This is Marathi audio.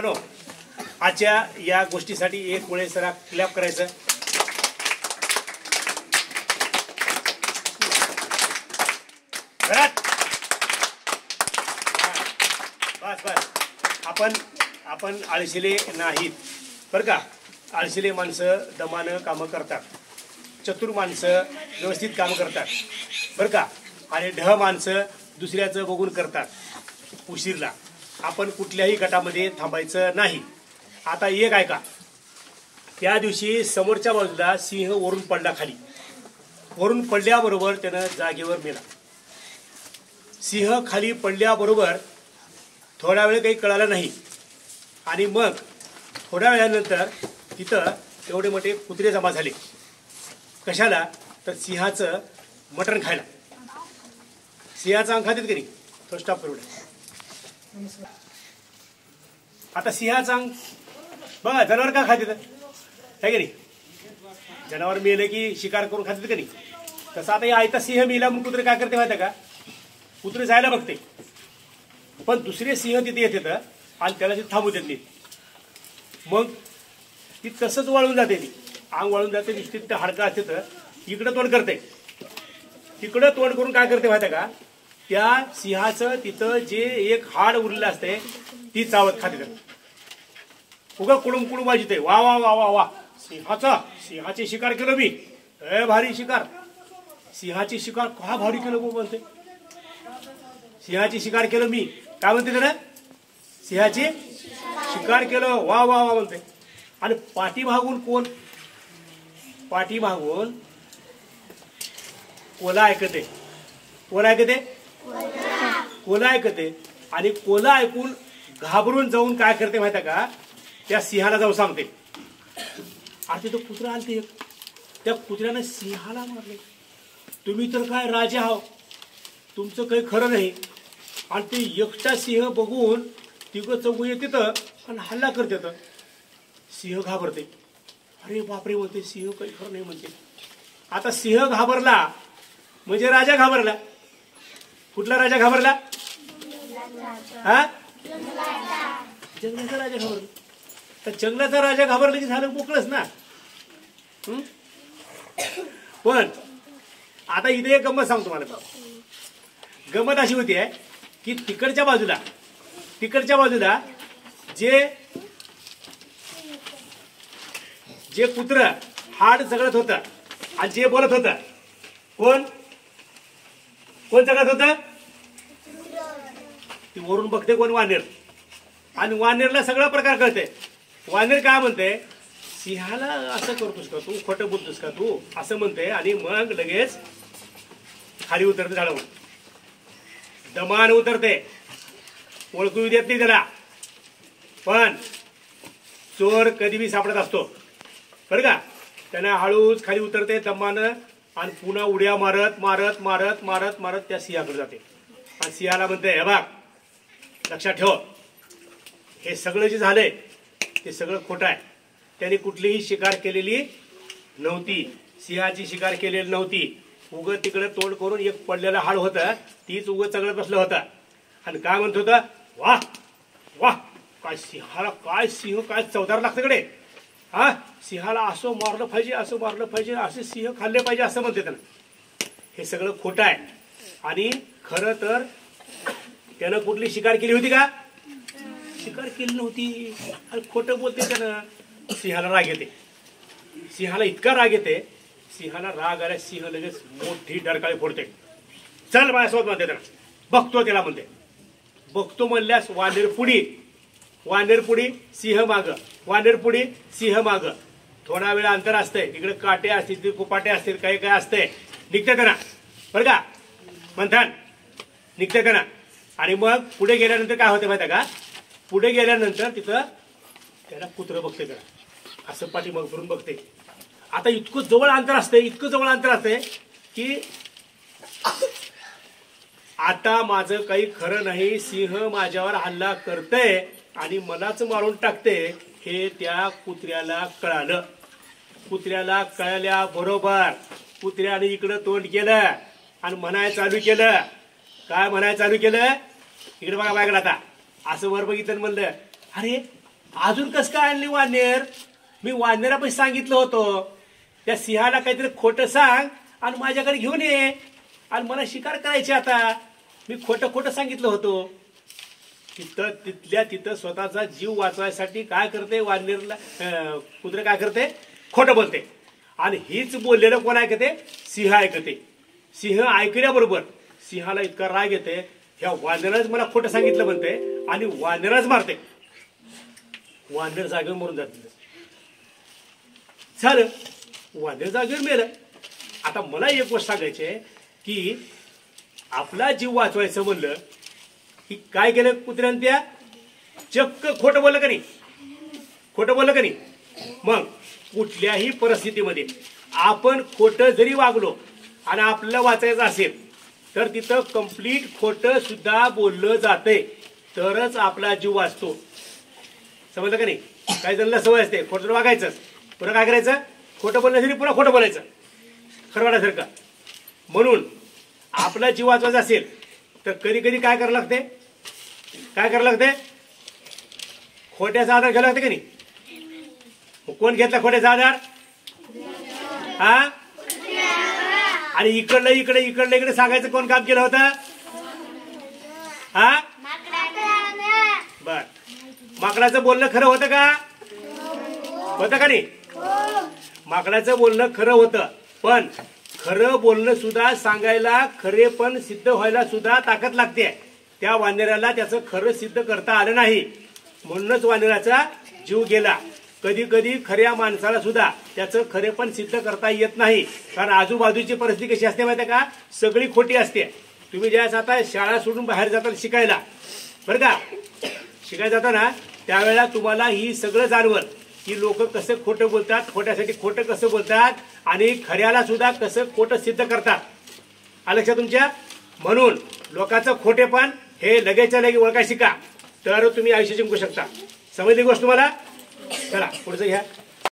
नो आजच्या या गोष्टीसाठी एक वेळेस जरा क्लॅप करायचं. बस बस. आपण आळशिले नाहीत बरं का. आळशिले माणसं दमानं कामं करतात, चतुर माणसं व्यवस्थित कामं करतात बरं का. आणि ढ माणसं दुसऱ्याचं बघून करतात उशीरला. आपण कुठल्याही गटामध्ये थांबायचं नाही. आता एक ऐका, त्या दिवशी समोरच्या बाजूला सिंह वरून पडला खाली. वरून पडल्याबरोबर त्यानं जागेवर मेला. सिंह खाली पडल्याबरोबर थोडा वेळ काही कळालं नाही. आणि मग थोड्या वेळानंतर तिथं एवढे मोठे कुत्रे जमा झाले. कशाला? तर सिंहाचं मटण खायला. सिंहाचं अंग खातात की नाही? तो स्टॉप करू. आता सिंहाचं अंग बघा, जनावर का खातात आहे की नाही? जनावर मेलं की शिकार करून खातात की नाही? तसं आता या आयता सिंह मेला म्हणून कुत्रे काय करते माहिती का? कुत्रे जायला बघते, पण दुसरे सिंह तिथे येतात आणि त्याला तिथे थांबू देत नाही. मग ती तसंच वाळून जाते, ती अंग वाळून जाते. तिथे हाडकं असते तर इकडं तोंड करते, तिकडं तोंड करून काय करते माहिती का? त्या सिंहाचं तिथं जे एक हाड उरलेलं असते ती चावत खाते. उगा कुडूम कुडूम वाजते. वा वा वा वा वा, सिंहाची शिकार केलं मी, भारी शिकार. सिंहाची शिकार का भारी केलं म्हणते? सिंहाची शिकार केलं मी, काय म्हणते त्याला? सिंहाची शिकार केलं, वा वा वा म्हणते. आणि पाठीमागून कोण? पाठीमागून कोला ऐकते. कोण ऐकते? कोला ऐकते. आणि कोला ऐकून घाबरून जाऊन काय करते माहिती का? त्या सिंहाला जाऊन सांगते. आणि तिथं कुत्रा आलते, त्या कुत्र्यानं सिंहाला मारले. तुम्ही तर काय राजा आहो, तुमचं काही खरं नाही. आणि ते एकटा सिंह बघून तिघं चौघ येते तर आणि हल्ला करते. सिंह घाबरते. अरे बापरे म्हणते, सिंह काही खरं नाही म्हणते. आता सिंह घाबरला म्हणजे राजा घाबरला. कुठला राजा घाबरला? हा, जंगलाचा राजा घाबरला. तर जंगलाचा राजा घाबरला की झालं मोकळच ना. पण आता इथे एक गंमत सांगतो तुम्हाला. गंमत अशी होती आहे की तिकडच्या बाजूला जे कुत्र हाड चगळत होतं आणि जे बोलत होतं, कोण चगळत होतं? ती वरून बघते कोण? वानेर. आणि वानेरला सगळा प्रकार कळते. वानेर काय म्हणते? सिंहाला असं करतोस का तू? खोटं बोलतोस का तू? असं म्हणते. आणि मग लगेच खाली उतरते झाडावर, दमान उतरते. ओळखू देत नाही त्याला. पण चोर कधी बी सापडत असतो बरं का. त्यानं हळूच खाली उतरते दमानं आणि पुन्हा उड्या मारत मारत मारत मारत मारत त्या सिंहाकडे जाते. आणि सिंहाला म्हणते, हे बघ, लक्षात ठेव, हे सगळं जे झालंय ते सगळं खोटं आहे. त्याने कुठलीही शिकार केलेली नव्हती. सिंहाची शिकार केलेली नव्हती. उगं तिकडे तोंड करून एक पडलेलं हाड होतं, तीच उगं चगळत बसलं होतं. आणि काय म्हणत होतं? वाह वाह, काय सिंहाला, काय सिंह, काय चवदार लागतं कडे. हा, सिंहाला असं मारलं पाहिजे, असं मारलं पाहिजे, असे सिंह खाल्ले पाहिजे असं म्हणते त्यानं. हे सगळं खोटं आहे. आणि खरं तर त्यानं कुठली शिकार केली होती का? शिकार केली नव्हती. आणि खोटं बोलते त्यानं. सिंहाला राग येते. सिंहाला इतका राग येते, सिंहाला राग आल्या सिंह लगेच मोठी डरकाळी फोडते. चल माझ्यासोबत म्हणते त्याला. बघतो त्याला म्हणते. बघतो म्हणल्यास वानेर पुढी सिंह माग, वानेर पुढी सिंह माग. थोडा वेळ अंतर असतंय. इकडे काटे असतील, कुपाटे असतील, काही काय असतंय. निघते का ना बरं का, मंथन निघते का ना. आणि मग पुढे गेल्यानंतर काय होतं माहिती का? पुढे गेल्यानंतर तिथं त्याला कुत्रं बघते त्याला, असं पाठीमाग करून बघते. आता इतकं जवळ अंतर असते की आता माझं काही खरं नाही. सिंह माझ्यावर हल्ला करतय आणि मलाच मारून टाकते हे त्या कुत्र्याला कळालं. कुत्र्याला कळल्याबरोबर कुत्र्याने इकडं तोंड केलं आणि म्हणायला चालू केलं. काय म्हणायला चालू केलं? इकडे बघा माझ्याकडे. आता असं वर बघितलं म्हणलं, अरे अजून कस काय आणली वानेर? मी वानेरा पण सांगितलं होतं त्या सिंहाला काहीतरी खोटं सांग आणि माझ्याकडे घेऊन ये आणि मला शिकार करायची. आता मी खोटं खोटं सांगितलं होतं. तिथल्या तिथं स्वतःचा जीव वाचवायसाठी काय करते वानेरला, कुत्रे काय करते? खोटं बोलते. आणि हीच बोललेलं कोण ऐकते? सिंह ऐकते. सिंह ऐकल्याबरोबर सिंहाला इतका राग येते, ह्या वानराच मला खोटं सांगितलं म्हणते आणि वानराच मारते. वानर जागेवर मरून जाते. झालं, वानर जागेवर मेलं. आता मला एक गोष्ट सांगायची आहे की आपला जीव वाचवायचं म्हणलं की काय केलं कुत्र्यानं? त्या चक्क खोटं बोललं का नाही? खोटं बोललं का नाही? मग कुठल्याही परिस्थितीमध्ये आपण खोटं जरी वागलो आणि आपल्याला वाचायचं असेल तर तिथं कंप्लीट खोटं सुद्धा बोललं जाते, तरच आपला जीव वाचतो. समजलं का नाही? काही जणांना सवय असते खोटं वागायचं, पुन्हा काय करायचं? खोटं बोलण्यासाठी पुन्हा खोटं बोलायचं खरवाड्यासारखं. म्हणून आपला जीव वाचवायचा असेल तर कधी कधी काय करावं लागते? काय करावं लागते? खोट्याचा आधार घ्यावा लागते का नाही? कोण घेतला खोट्याचा आधार? हा? आणि इकडलं इकडे इकडलं इकडे सांगायचं कोण काम केलं होतं? हा? बर, माकडाचं बोलणं खरं होतं का? होतं का नाही? माकडाचं बोलणं खरं होतं, पण खरं बोलणं सुद्धा सांगायला, खरे पण सिद्ध व्हायला सुद्धा ताकद लागते. त्या वानराला त्याचं खरं सिद्ध करता आलं नाही, म्हणूनच वानराचा जीव गेला. कधी कधी खऱ्या माणसाला सुद्धा त्याचं खरे पण सिद्ध करता येत नाही, कारण आजूबाजूची परिस्थिती कशी असते माहिती आहे का? सगळी खोटी असते. तुम्ही ज्यावेळेस आता शाळा सोडून बाहेर जाता शिकायला, बरं का, शिकायला जाताना त्यावेळेला तुम्हाला ही सगळं जाणवल की लोक कसं खोटं बोलतात, खोट्यासाठी खोटं कसं बोलतात आणि खऱ्याला सुद्धा कसं खोटं सिद्ध करतात. आलं लक्षात तुमच्या? म्हणून लोकांचं खोटेपण हे लगेचच्या लगे ओळखायला शिका, तर तुम्ही आयुष्य जिंकू शकता. समजली गोष्ट तुम्हाला? चला पुढचं घ्या.